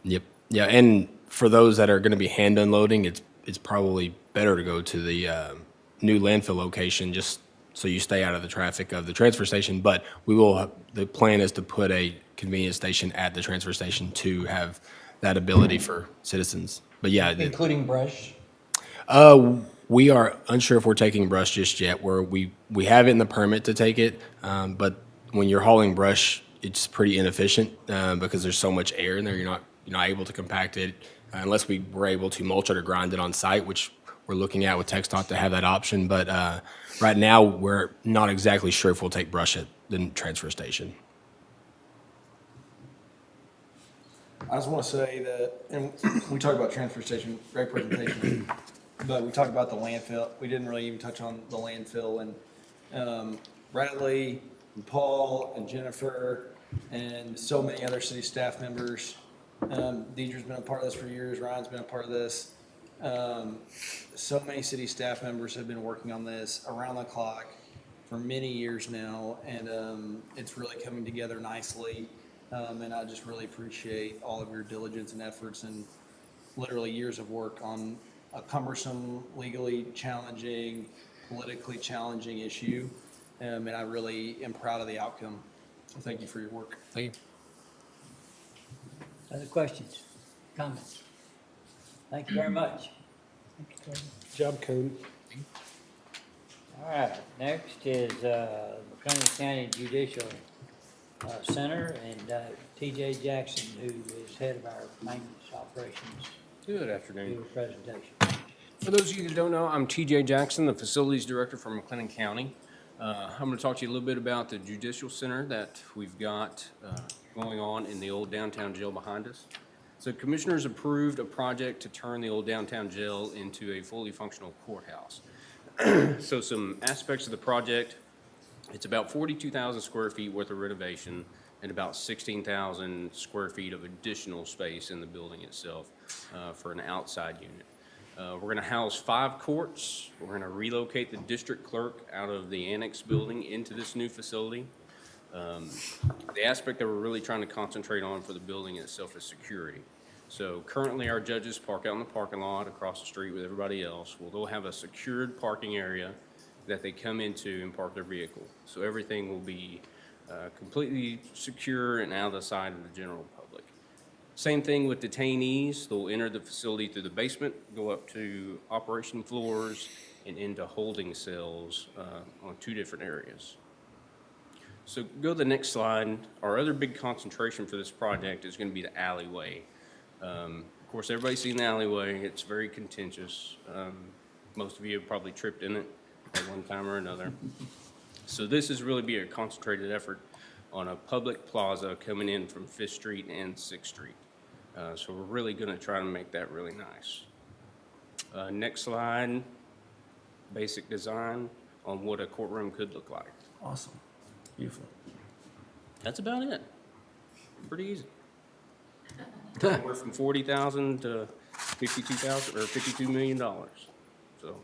Yep. Yeah, and for those that are going to be hand unloading, it's probably better to go to the new landfill location, just so you stay out of the traffic of the transfer station. But the plan is to put a convenience station at the transfer station to have that ability for citizens. But yeah, including brush. we are unsure if we're taking brush just yet. We have it in the permit to take it, but when you're hauling brush, it's pretty inefficient because there's so much air in there. You're not able to compact it unless we were able to mulch it or grind it on site, which we're looking at with TxDOT to have that option. But right now, we're not exactly sure if we'll take brush at the transfer station. I just want to say that, and we talked about transfer station, great presentation, but we talked about the landfill. We didn't really even touch on the landfill, and Bradley and Paul and Jennifer and so many other city staff members. Deidre's been a part of this for years, Ryan's been a part of this. So many city staff members have been working on this around the clock for many years now, and it's really coming together nicely. And I just really appreciate all of your diligence and efforts and literally years of work on a cumbersome, legally challenging, politically challenging issue. And I really am proud of the outcome. So thank you for your work. Thank you. Other questions, comments? Thank you very much. Job, Cody. All right, next is McLennan County Judicial Center and T.J. Jackson, who is head of our maintenance operations. Good Do afternoon. a presentation. For those of you that don't know, I'm TJ Jackson, the Facilities Director for McLennan County. I'm going to talk to you a little bit about the Judicial Center that we've got going on in the old downtown jail behind us. So Commissioners approved a project to turn the old downtown jail into a fully functional courthouse. So some aspects of the project, it's about 42,000 square feet worth of renovation and about 16,000 square feet of additional space in the building itself for an outside unit. We're going to house 5 courts. We're going to relocate the district clerk out of the annex building into this new facility. The aspect that we're really trying to concentrate on for the building itself is security. So currently our judges park out in the parking lot across the street with everybody else. Well, they'll have a secured parking area that they come into and park their vehicle. So everything will be completely secure and out of the sight of the general public. Same thing with detainees. They'll enter the facility through the basement, go up to operation floors and into holding cells on 2 different areas. So go to the next slide. Our other big concentration for this project is going to be the alleyway. Of course, everybody's seen the alleyway. It's very contentious. Most of you have probably tripped in it at one time or another. So this is really be a concentrated effort on a public plaza coming in from 5th Street and 6th Street. So we're really going to try to make that really nice. Next slide, basic design on what a courtroom could look like. Awesome. Beautiful. That's about it. Pretty easy. We're from 40,000 to 52,000 or $52 million. So.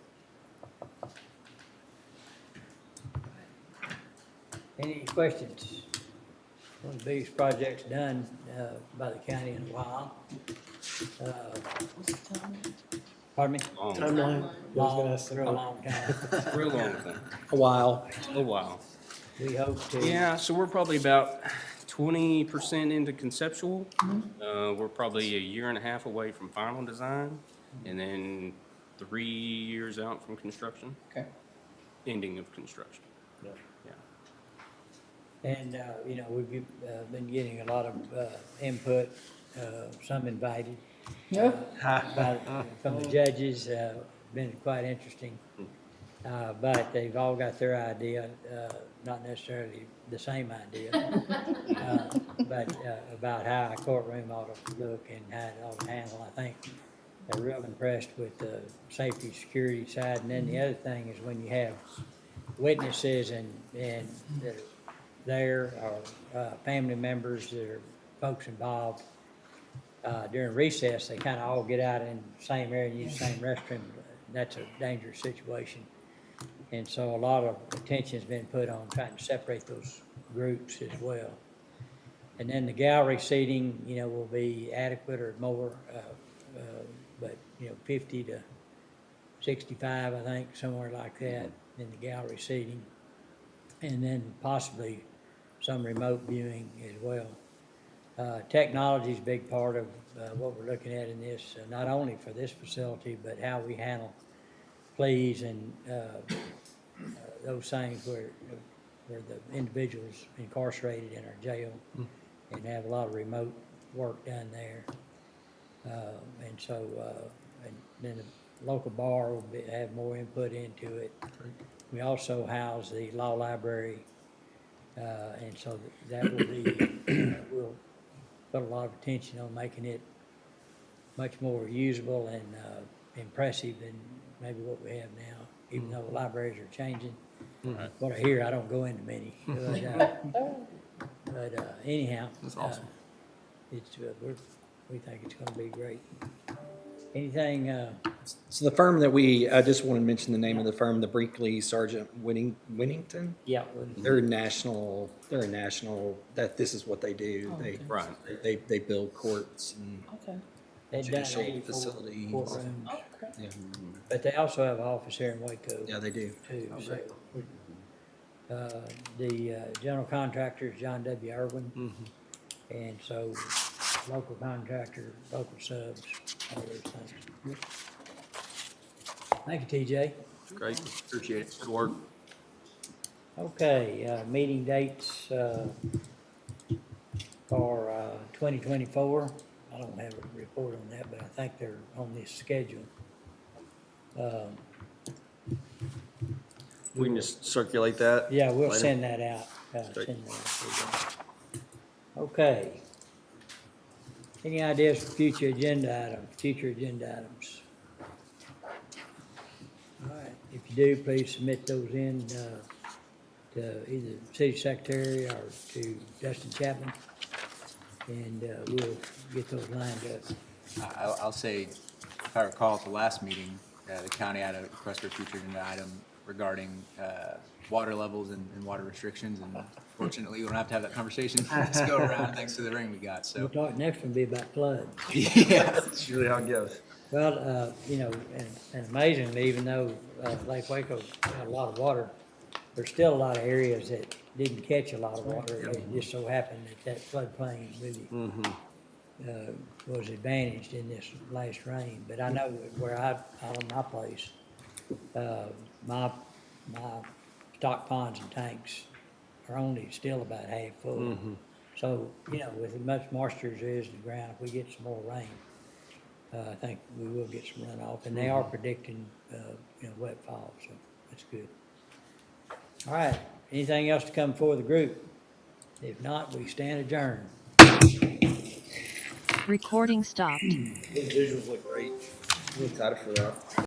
Any questions? One of the biggest projects done by the county in a while. Pardon me? Timeline. I was gonna ask Real long time. Real long thing. A while. A while. We hope to. Yeah, so we're probably about 20% into conceptual. We're probably a year and a half away from final design, and then 3 years out from construction, Okay. ending of construction. Yeah. And, you know, we've been getting a lot of input, some invited. Yeah. From the judges, been quite interesting. But they've all got their idea, not necessarily the same idea, but about how a courtroom ought to look and how it ought to handle. I think they're real impressed with the safety, security side. And then the other thing is when you have witnesses and that are there, or family members that are folks involved, during recess, they kind of all get out in the same area and use the same restroom. That's a dangerous situation. And so a lot of attention has been put on trying to separate those groups as well. And then the gallery seating, you know, will be adequate or more, but, you know, 50 to 65, I think, somewhere like that in the gallery seating. And then possibly some remote viewing as well. Technology is a big part of what we're looking at in this, not only for this facility, but how we handle pleas and those things where the individuals incarcerated in our jail and have a lot of remote work done there. And so, and then the local bar will have more input into it. We also house the law library, and so that will be, we'll put a lot of attention on making it much more usable and impressive than maybe what we have now, even though libraries are changing. What I hear, I don't go into many. But anyhow. That's awesome. It's, we think it's gonna be great. Anything, So the firm that I just want to mention the name of the firm, the Brinkley Sargent Winnington. yeah, They're a national, that this is what they do. Right. They build courts and Okay. they've done judicial 84 facilities. courtrooms, Okay. Yeah, but they also have an office here in Waco. yeah, they do. Too, so. The general contractor is John W. Irwin. And so local contractor, local subs, all those things. Thank you, TJ. Great, appreciate it. Good work. Okay, meeting dates, for, 2024. I don't have a report on that, but I think they're on this schedule. We can just circulate that. Yeah, we'll later. send that out. Great. Send that out to you. Okay. Any ideas for future agenda items? All right, if you do, please submit those in, to either city secretary or to Justin Chapman. And, we'll get those lined up. I'll say, if I recall at the last meeting, the county had a request for a future agenda item regarding water levels and water restrictions, and fortunately, we don't have to have that conversation this go around, thanks to the rain we got, We'll so. talk, next one will be about flood. Yeah. That's usually how it goes. Well, and amazingly, even though Lake Waco had a lot of water, there's still a lot of areas that didn't catch a lot of water. It just so happened that floodplain really was advantaged in this last rain. But I know where out on my place, my stock ponds and tanks are only still about half full. So, with as much moisture as there is in the ground, if we get some more rain, I think we will get some runoff, and they are predicting, wet fall, so that's good. All right, anything else to come before the group? If not, we stand adjourned. Recording stopped. Those visuals look great. I'm excited for that.